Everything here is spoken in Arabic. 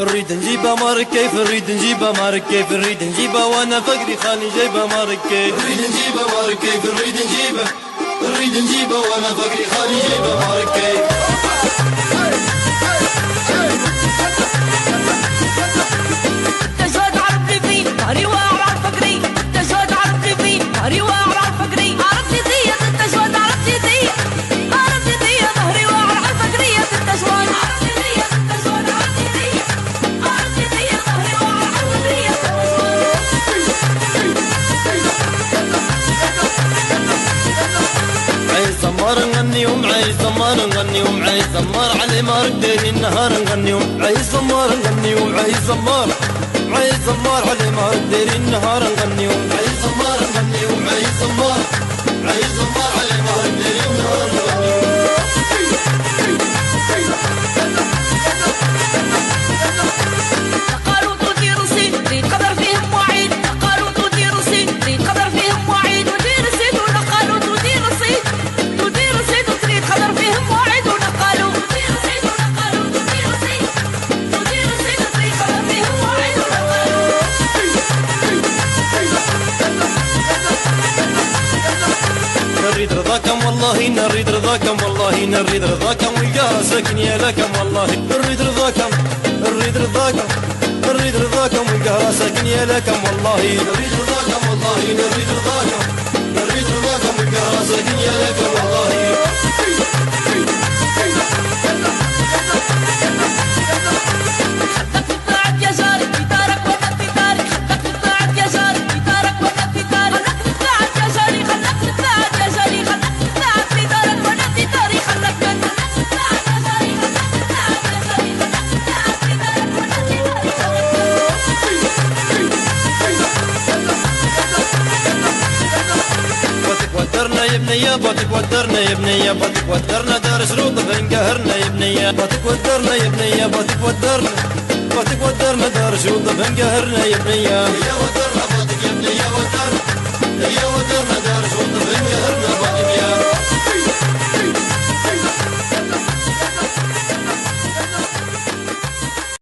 نريد نجيبها مارك كيف، نريد نجيبها مارك كيف، نريد نجيبها وانا فقري خالي جايبها مارك كيف، نريد نجيبها مارك كيف، نريد نجيبها، نريد نجيبها وانا فقري خالي جايبها مارك كيف. التجواد عرفني فيه ظهري واعر على الفقري، التجواد عرفني فيه ظهري واعر على الفقري، عرفتي ذي التجواد عرفتي ذي، عرفتي ذي ظهري واعر على الفقري التجواد، عرفتي ذي التجواد عرفتي ذي، عرفتي ذي ظهري واعر على الفقري التجواد. عايز زمار نغنيهم، عايز زمار نغنيهم، عايز زمار على مارك داير النهار نغنيهم، عايز زمار نغنيهم، عايز زمار، عايز زمار على مارك داير النهار نغنيهم، عايز زمار نغنيهم، عايز زمار، عايز زمار على مارك داير النهار نغنيهم. قالوا تودي روسي زيد قدر فيهم وعيد، قالوا تودي روسي زيد قدر فيهم وعيد، ودير سيد ونقالوا تودي روسي، تودي روسي وتريد قدر فيهم وعيد، ونقالوا تودي روسي ونقالوا تودي روسي، تودي روسي وتريد قدر فيهم وعيد، ونقالوا. نريد رضاكم والله، نريد رضاكم والله، نريد رضاكم والقاها ساكن يا لكم والله، نريد رضاكم، نريد رضاكم، نريد رضاكم والقاها ساكن يا لكم والله، نريد رضاكم والله، نريد رضاكم، نريد رضاكم والقاها ساكن يا لكم والله. خدك وطلعت يا جاري في دارك وانا في داري، خدك وطلعت يا جاري في دارك وانا في داري، خدك وطلعت يا جاري، خدك وطلعت يا جاري، خدك وطلعت في دارك وانا في داري، خدك وطلعت يا جاري، خدك وطلعت يا جاري، خدك وطلعت في دارك وانا في داري. باتك ودرنا يا بنية، باتك ودرنا يا بنية، باتك ودرنا دار شروط بنقهرنا يا بنية، باتك ودرنا يا بنية، باتك ودرنا، باتك ودرنا دار شروط بنقهرنا يا بنية، يا ودرنا باتك يا بنية ودرنا، يا ودرنا